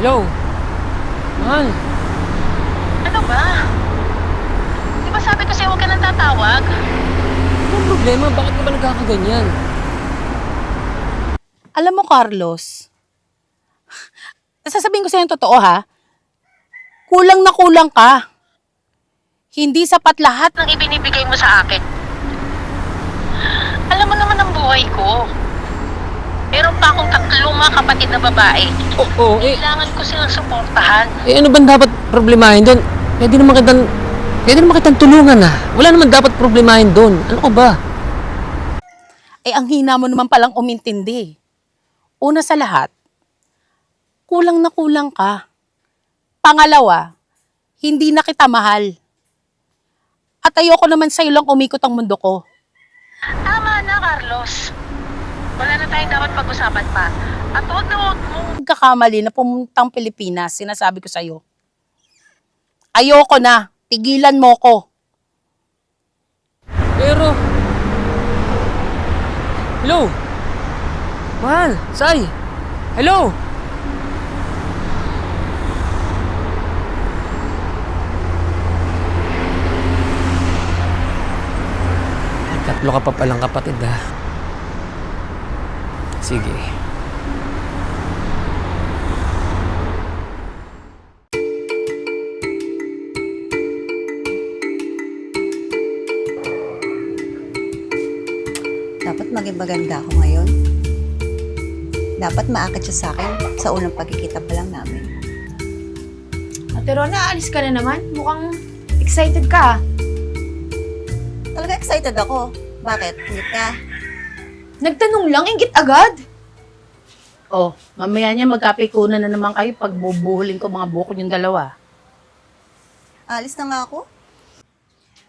Hello? Mahal? Ano ba? Di ba sabi ko sa'yo huwag ka nang tatawag? Anong problema? Bakit ka ba nagkakaganyan? Alam mo, Carlos, sasabihin ko sa'yo yung totoo ha, kulang na kulang ka. Hindi sapat lahat. Nang ibinibigay mo sa akin. Alam mo naman ang buhay ko. Meron pa akong 3 mga kapatid na babae. Oo, Kailangan ko silang suportahan. ano ba dapat problemahin doon? Pwede naman kitang tulungan ah. Wala naman dapat problemahin doon. Ano ka ba? Eh, ang hina mo naman palang umintindi. Una sa lahat, kulang na kulang ka. Pangalawa, hindi na kita mahal. At ayoko naman sa'yo lang umikot ang mundo ko. Tama na, Carlos. Wala na tayong dapat pag-usapan pa. At huwag na huwag mo. Nagkakamali na pumuntang Pilipinas, sinasabi ko sa'yo. Ayoko na, tigilan mo ko. Pero... Hello? Mahal? Sai? Hello? Ay, 3 ka pa palang kapatid ah. Sige. Dapat maging maganda ako ngayon. Dapat maakit siya sa akin sa unang pagkikita pa lang namin. Ate Rona, alis ka na naman. Mukhang excited ka. Talaga excited ako. Bakit? Hindi ka? Nagtanong lang, inggit agad. Oh, mamaya niya magkapikunan na naman kayo pag bubuhulin ko mga buko yung dalawa. Alis na nga ako?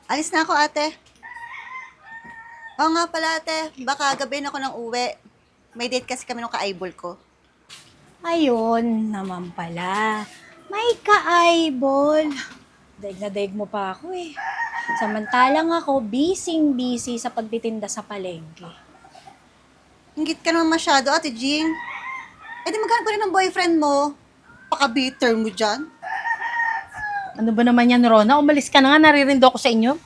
Alis na ako, ate. Oo nga pala, ate. Baka gabihin ako ng uwi. May date kasi kami nung ka-eyeball ko. Ayun naman pala. May ka-eyeball. Daig na daig mo pa ako eh. Samantalang ako, busy sa pagtitinda sa palengke. Ingit ka naman masyado, ate Jing. Eh di maghanap ka rin ng boyfriend mo. Paka-bitter mo dyan. Ano ba naman yan, Rona? Umalis ka na nga, naririndo ako sa inyo.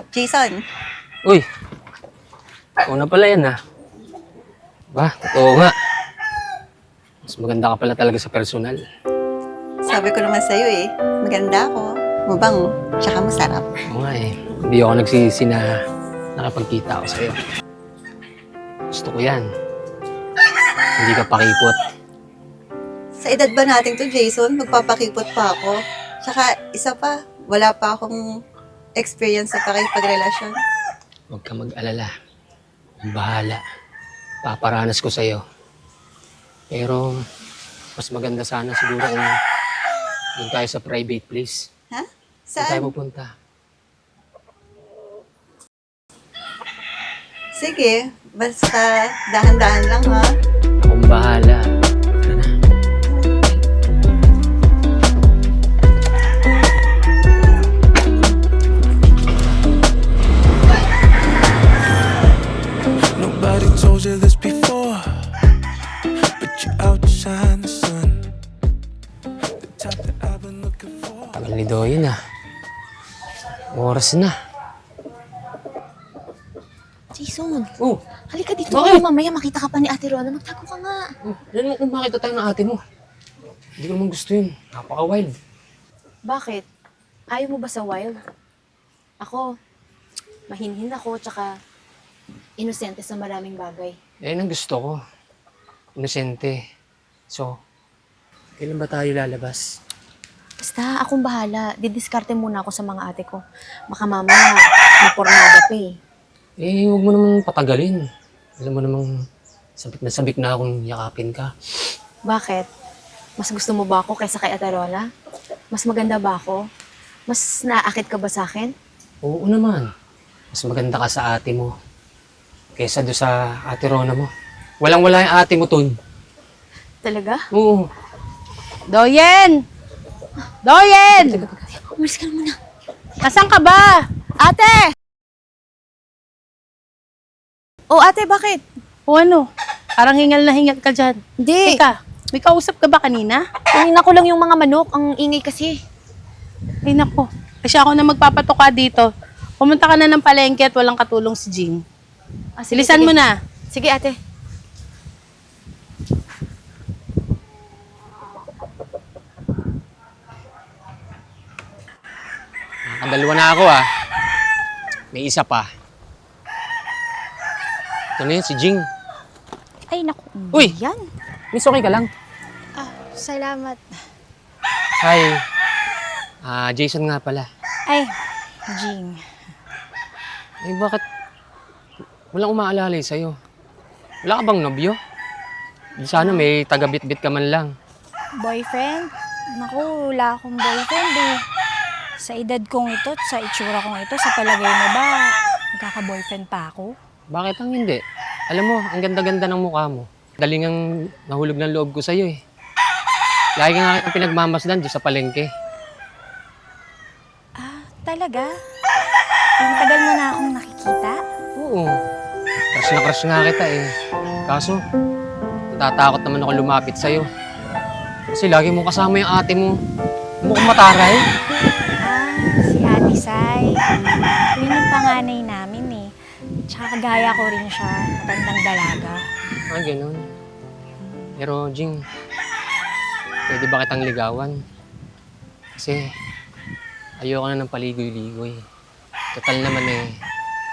Jason, Uy! Ikaw na pala yan ah. Ba, totoo nga. Mas maganda ka pala talaga sa personal. sabi ko naman sa'yo eh. Maganda ako. Mabango. Tsaka masarap. Oo nga eh. Hindi ako nagsisisi na nakapagkita ako sa'yo. Gusto ko yan. Hindi ka pakipot. Sa edad ba natin to, Jason? Magpapakipot pa ako. Tsaka, isa pa, wala pa akong experience sa pakipagrelasyon. Huwag ka mag-alala. Ang bahala. Paparanas ko sa'yo. Pero, mas maganda sana siguro kung doon tayo sa private place. Ha? Saan tayo Saan? pupunta? Sige, basta dahan-dahan lang ha. Akong bahala. Tara na. Nobody told you this before, but you outshine the sun. The type that I've been looking for. Tagal ni Doyen ah. Oras na. Jason, Oh, halika dito. Bakit? Mamaya makita ka pa ni Ate Rona. Magtago ka nga. Yan mo kung makita tayo ng ate mo. Hindi ko naman gusto yun. Napaka-wild. Bakit? Ayaw mo ba sa wild? Ako, mahinhin ako, tsaka inosente sa maraming bagay. Yan ang gusto ko. Inosente. So, kailan ba tayo lalabas? Basta, akong bahala. Didiskarte muna ako sa mga ate ko. Baka mamaya, mapornada pa eh. Eh, huwag mo namang patagalin. Alam mo namang sabik na akong yakapin ka. Bakit? Mas gusto mo ba ako kaysa kay Ate Rona? Mas maganda ba ako? Mas naakit ka ba sa akin? Oo naman. Mas maganda ka sa ate mo kaysa doon sa ate Rona mo. Walang-wala yung ate mo, Ton. Talaga? Oo. Doyen! Doyen! Umalis ka na muna. Nasaan ka ba? Ate! Oh, ate, bakit? O ano? Parang hingal na hingal ka dyan. Hindi. Teka, may kausap ka ba kanina? Kanina ko lang yung mga manok. Ang ingay kasi. Ay nako, kasi ako na magpapatoka dito. Pumunta ka na ng palengke at walang katulong si Jing. Ah, sige, Bilisan sige. mo na. Sige, ate. Nakadalawa na ako May isa pa. Ito na yun, si Jing. Ay, naku. Uy! Yan. Miss, okay ka lang? Ah, salamat. Hi. Jason nga pala. Ay, Jing. Eh, bakit walang umaalalay sa'yo? Wala ka bang nobyo? Di sana may taga-bit-bit ka man lang. Boyfriend? Naku, wala akong boyfriend eh. Sa edad kong ito, at sa itsura kong ito, sa palagay mo ba, magkaka-boyfriend pa ako? Bakit ang hindi? Alam mo, ang ganda-ganda ng mukha mo. Daling ang nahulog ng loob ko sa'yo eh. Lagi nga kitang pinagmamasdan doon sa palengke. Ah, talaga? Ang tagal mo na akong nakikita? Oo. Crush nga kita eh. Kaso, natatakot naman ako lumapit sa'yo. Kasi lagi mo kasama yung ate mo. Mukhang mataray. Ah, si Ate Sai. Yun yung panganay namin eh. Tsaka kagaya ko rin siya, matandang dalaga. Ganun. Pero, Jing, pwede ba kitang ligawan? Kasi, ayoko na ng paligoy-ligoy. Total naman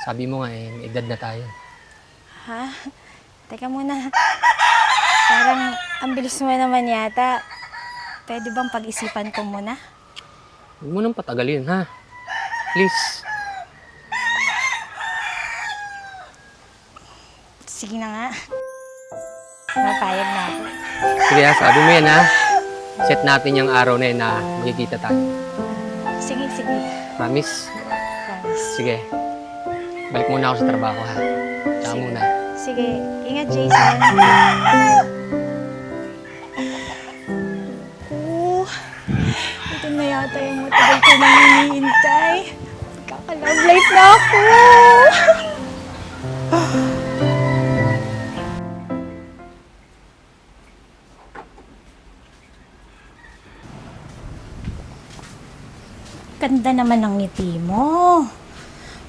sabi mo nga may edad na tayo. Ha? Teka muna. Parang ang bilis mo naman yata. Pwede bang pag-isipan ko muna? Huwag mo nang patagalin, ha? Please. Sige na nga. Mapayag na ako. Sige sabi mo yan, ha? Set natin yung araw na yun na magkikita tayo. Sige, sige. Promise? Promise. Sige. Balik muna ako sa trabaho, ha? Tsaka muna. Sige. Ingat, Jason. Ito na yata yung matagal ko nang hinihintay. Kaka-love life na ako. Ganda naman ng ngiti mo.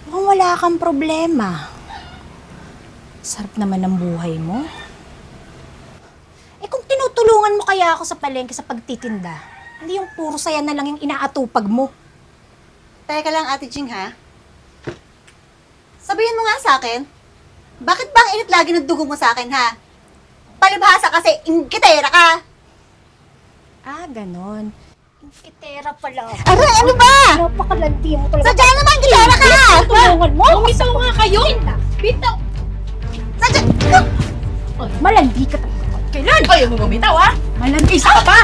Mukhang wala kang problema. Sarap naman ng buhay mo. Eh kung tinutulungan mo kaya ako sa palengke sa pagtitinda, hindi yung puro saya na lang yung inaatupag mo. Teka lang, Ate Jing, ha? Sabihin mo nga sa akin, bakit ba ang init lagi ng dugo mo sa akin, ha? Palibhasa kasi, inggitera ka! Ah, ganon. Kitera pala. Aray, ano ba? Napakalanti mo talaga. Sadya naman, inggitera ka! Tulungan mo? Umisaw nga kayo! Bitaw! Sadya! Malandi ka talaga. Kailan? Ayaw mo bumitaw, ha? Malandi Isa ka pa!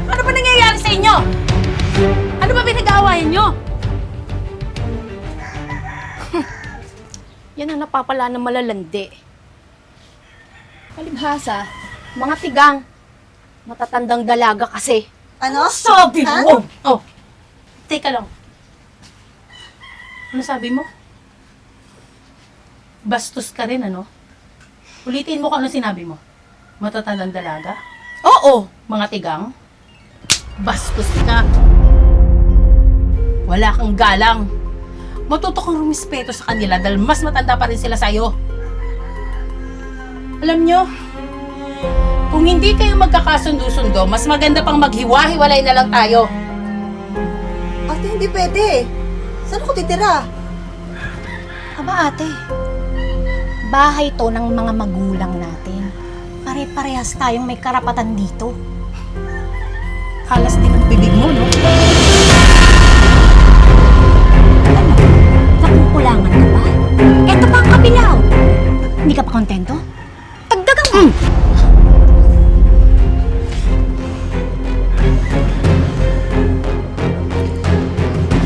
Ano ba nangyayari sa inyo? Ano ba pinag-aawayan nyo? Yan ang napapala ng malalandi. Palibhasa, mga tigang. Matatandang dalaga kasi. Ano? Sabi Ha? mo! Oh, teka lang. Ano sabi mo? Bastos ka rin, ano? Ulitin mo kung ano sinabi mo. Matatandang dalaga? Oo! Mga tigang? Bastos ka. Wala kang galang. Matuto kang rumispeto sa kanila dahil mas matanda pa rin sila sa'yo. Alam nyo, kung hindi kayo magkakasundo-sundo, mas maganda pang maghiwa-hiwalay na lang tayo. Ate, hindi pwede. Saan ako titira? Aba ate, bahay to ng mga magulang natin. Pare-parehas tayong may karapatan dito. Halas din ang bibig mo, no? Nakukulangan ka ba? Eto pa ang kabilaw. Hindi ka pa kontento? Tagdagang mo!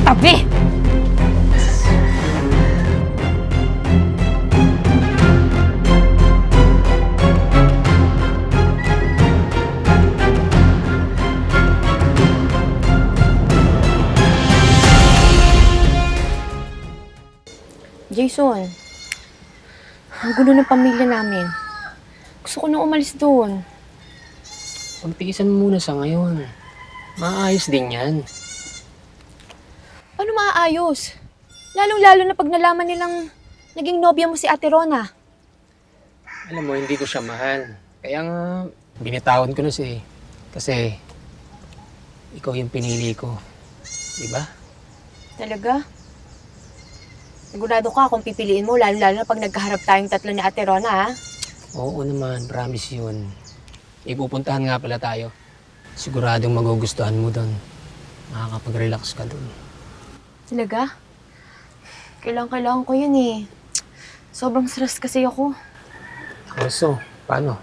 Tabi! Jason, ang gulo ng pamilya namin. Gusto ko na umalis doon. Pagtiisan mo muna sa ngayon. Maayos din yan. Ano maaayos? Lalong-lalo na pag nalaman nilang naging nobya mo si Ate Rona. Alam mo, hindi ko siya mahal. Kaya nga, binitawan ko na siya eh. Kasi, ikaw yung pinili ko. Diba? Talaga? Sigurado ka kung pipiliin mo, lalo-lalo na pag nagkaharap tayong tatlo ni Ate Rona, ha? Oo naman, promise yun. Ipupuntahan nga pala tayo. Siguradong magugustuhan mo doon. Makakapag-relax ka doon. Talaga? Kailangan ko yun eh. Sobrang stress kasi ako. So, paano?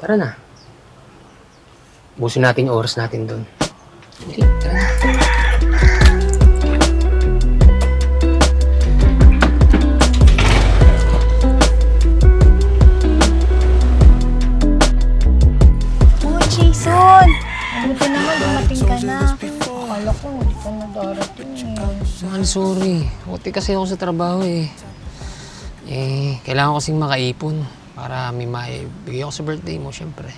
Tara na. Busin natin yung oras natin doon. Dali, tara na. Oh, Jason! Mabuti naman, dumating ka na. Akala ko, hindi ka na darating eh. Man, sorry. Buti kasi ako sa trabaho eh. Kailangan ko kasing makaipon para may maibigay ako sa birthday mo, syempre.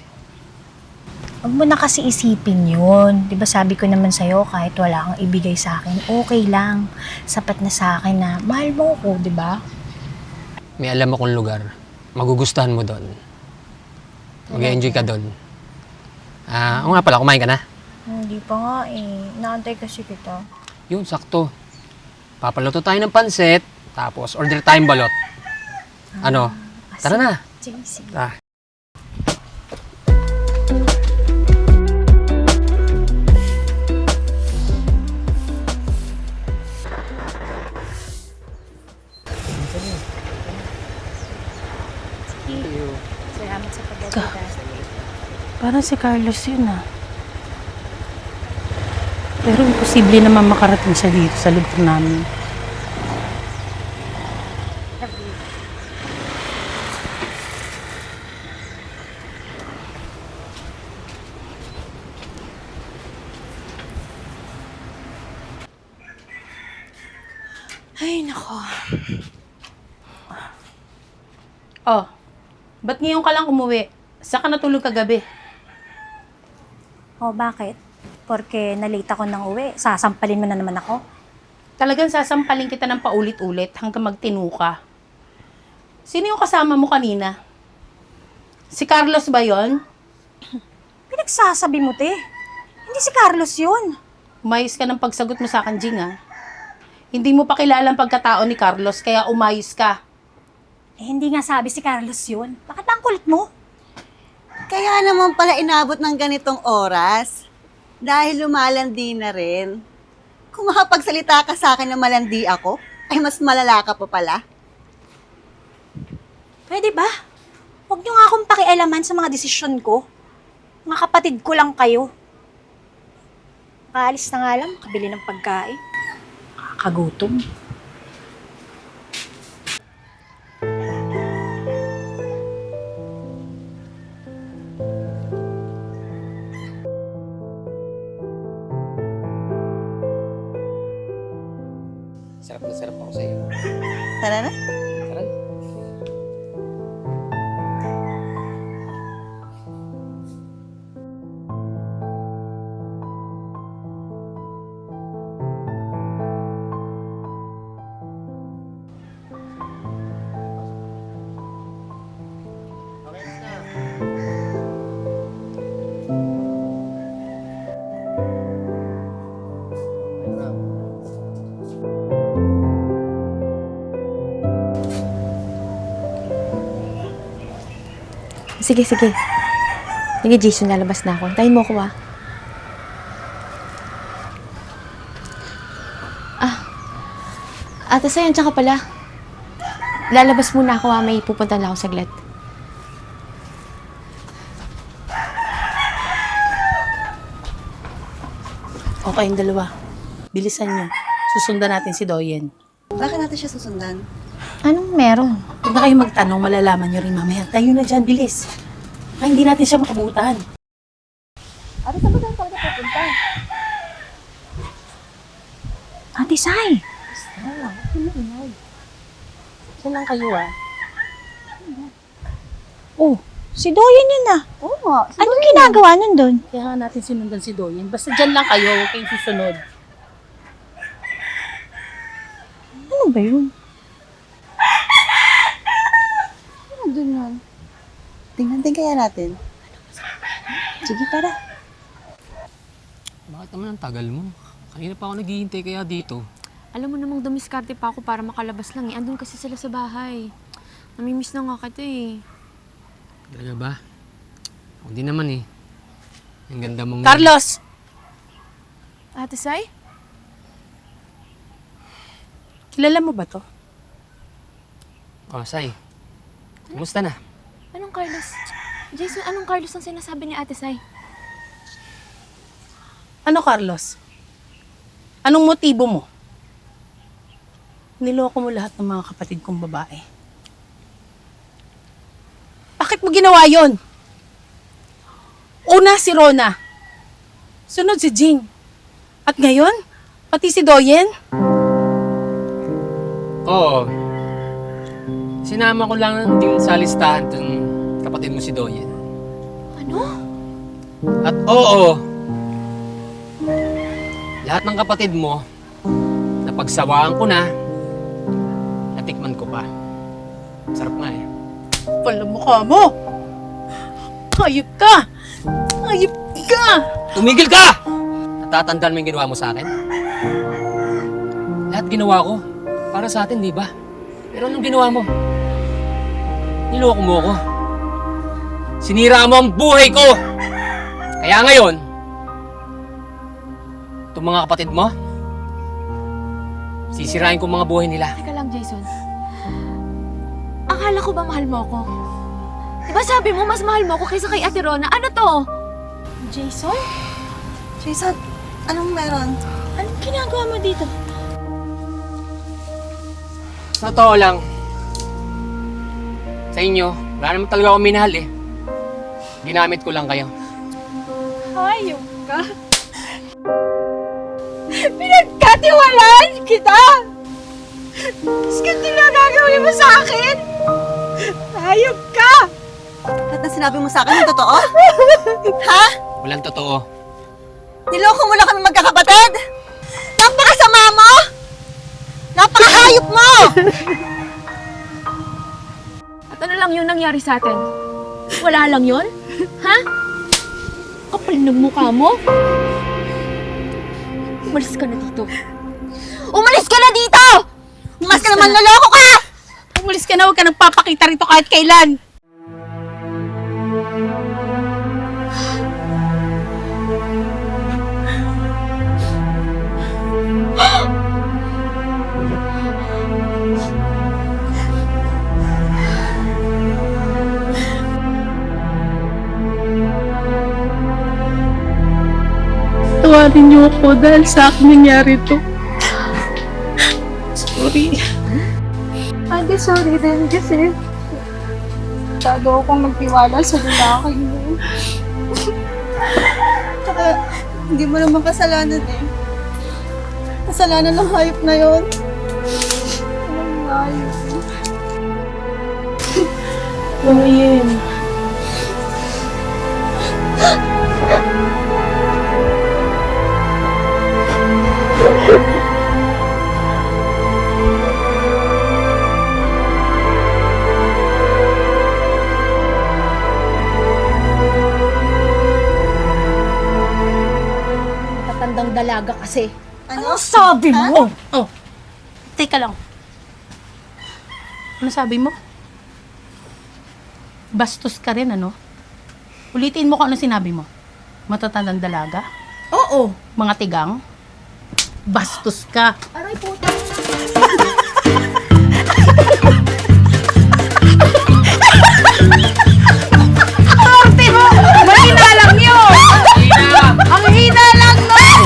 Huwag mo na kasi isipin yun. Di ba sabi ko naman sa'yo, kahit wala kang ibigay sa akin, okay lang. Sapat na sa akin na mahal mo ko, di ba? May alam akong lugar. Magugustuhan mo doon. Mag-enjoy ka doon. Oo nga pala, kumain ka na? Hindi pa nga eh. Naantay kasi kita. Yun, sakto. Papaluto tayo ng pansit, tapos order tayong balot. Ano? Tara na. Sige, sige. Tara. Salamat sa pag-advise. Parang si Carlos yun ah. Pero imposible naman makarating siya dito sa lugar namin. Ay, nako. Oh, ba't ngayon ka lang umuwi? Saan ka natulog kagabi? Oh, bakit? Porque nalate ako ng uwi. Sasampalin mo na naman ako. Talagang sasampalin kita ng paulit-ulit hanggang magtinu ka. Sino yung kasama mo kanina? Si Carlos ba yon? Pinagsasabi mo, te. Hindi si Carlos yun. Umayos ka ng pagsagot mo sa akin, Jing, ha? Hindi mo pa kilala ang pagkatao ni Carlos, kaya umayos ka. Eh, hindi nga sabi si Carlos yun. Bakit ang kulit mo? Kaya naman pala inabot ng ganitong oras. Dahil lumalandi na rin. Kung makapagsalita ka sa akin na malandi ako, ay mas malala ka pa pala. Pwede ba? Huwag niyo nga akong pakialaman sa mga desisyon ko. Mga kapatid ko lang kayo. Makaalis na nga lang, makabili ng pagkain. Kagutom. Sarap na sarap ako sa'yo. Tara na. Tara na. Sige, sige. Sige, Jason, lalabas na ako. Antayin mo ako, Ate Sayan, tsaka pala. Lalabas muna ako, May pupunta lang ako saglit. Okay, yung dalawa. Bilisan niyo. Susundan natin si Doyen. Bakit natin siya susundan? Anong meron? Huwag na kayo magtanong, malalaman niyo rin mamaya. Tayo na dyan, bilis. Ay, hindi natin siya makabutan. Ate, saan ba tayo talaga pupunta? Ate Sai! Yan lang kayo ah. Oh, si Doyen yun ah. Oo nga. Anong ginagawa nun doon? Kaya nga natin sinundan si Doyen. Basta dyan lang kayo, huwag kayong susunod. Ano ba yun? Ano dun yun? Tingnan din kaya natin. Sige, tara. Bakit naman ang tagal mo? Kanina pa ako naghihintay kaya dito. Alam mo namang dumiskarte pa ako para makalabas lang eh. Andun kasi sila sa bahay. Namimiss na nga kita eh. Talaga ba? Ako din naman eh. Ang ganda mong... Carlos! Ate Sai? Kilala mo ba to? Oh, Sai. Kumusta na? Anong Carlos? Jason, anong Carlos ang sinasabi ni Ate Sai? Ano, Carlos? Anong motibo mo? Niloko mo lahat ng mga kapatid kong babae. Bakit mo ginawa yon? Una si Rona. Sunod si Jing. At ngayon, pati si Doyen? Oo. Sinama ko lang din sa listahan ng kapatid mo si Doyen. Ano? At oo, lahat ng kapatid mo, napagsawaan ko na, natikman ko pa. Sarap nga eh. Pala mukha mo! Hayop ka! Hayop ka! Tumigil ka! Natatandaan mo yung ginawa mo sa akin? Lahat ginawa ko para sa atin, di ba? Pero anong ginawa mo? Niloko mo ako. Sinira mo ang buhay ko! Kaya ngayon, itong mga kapatid mo, sisirain ko mga buhay nila. Teka lang, Jason. Akala ko ba mahal mo ako? Diba sabi mo mas mahal mo ako kaysa kay Ate Rona? Ano to? Jason? Jason, anong meron? Anong ginagawa mo dito? Sa totoo lang, sa inyo, wala naman talaga akong minahal eh. Ginamit ko lang kayo. Hayop ka. Pinagkatiwalaan kita! Tapos ganito na gagawin mo sa akin? Hayop ka! Lahat na sinabi mo sa akin, yung totoo? Ha? Walang totoo. Niloko mo lang kami magkakapatid? Napakasama mo! Napakahayop mo! At ano lang yun nangyari sa atin? Wala lang yun? Ha? Kapal ng mukha mo? Umalis ka na dito. Umalis ka na dito! Mas ka naman, naloko ka! Umalis ka na, huwag ka nagpapakita rito kahit kailan. Tawarin niyo ako dahil sa akin nangyari to. Sorry. Ate, sorry din kasi masyado akong magtiwala sa lalaki mo. Tsaka, hindi mo naman kasalanan eh. Kasalanan ng hayop na yon. Anong hayop? Doyen. Tatandang dalaga kasi. Ano? Sabi mo? Oh, teka lang. Ano sabi mo? Bastos ka rin, ano? Ulitin mo kung ano sinabi mo. Matatandang dalaga? Oo. Mga tigang? Bastos ka. Aray po. Arte mo! Mahina lang yun! Ang hina lang nun!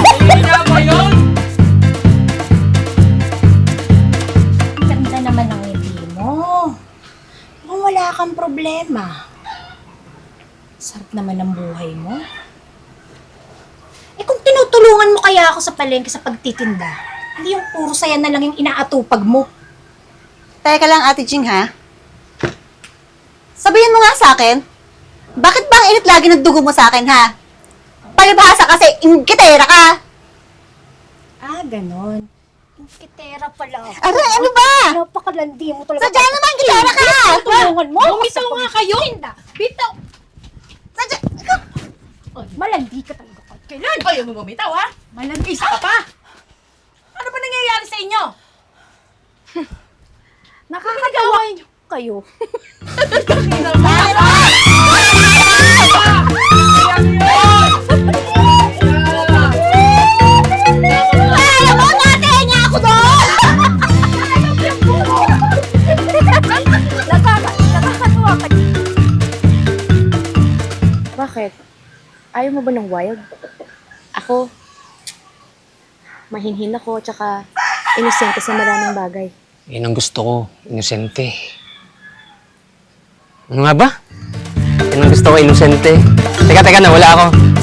Ganda naman ang hindi mo. Mukhang wala kang problema. Sarap naman ang buhay mo. Eh kung tinutulungan mo kaya ako sa palengke sa pagtitinda, hindi yung puro saya na lang yung inaatupag mo. Teka lang, Ate Jing, ha? Sabihin mo nga sa akin, bakit ba ang init lagi ng dugo mo sa akin, ha? Palibhasa kasi, ingkitera ka! Ah, ganon. Kitera pala ako. Aray, ano ba? Napakalandi mo talaga. Sadya naman, ingkitera ka! Tulungan mo. Bumitaw nga kayo! Bitaw! Sadya, Malandi ka talaga. Kailan? Ayaw mo bumitaw, ha? Malandi isa ka pa! Ano ba nangyayari sa inyo? Nakakagawa kayo. alam mo, natin niya ako doon! Nakakatuwa ka. Bakit? Ayaw mo ba ng wild? Ako, mahinhin ako, tsaka inosente sa maraming bagay. Yun ang gusto ko, inosente. Ano nga ba? Yun ang gusto ko, inosente. Teka, nawala ako.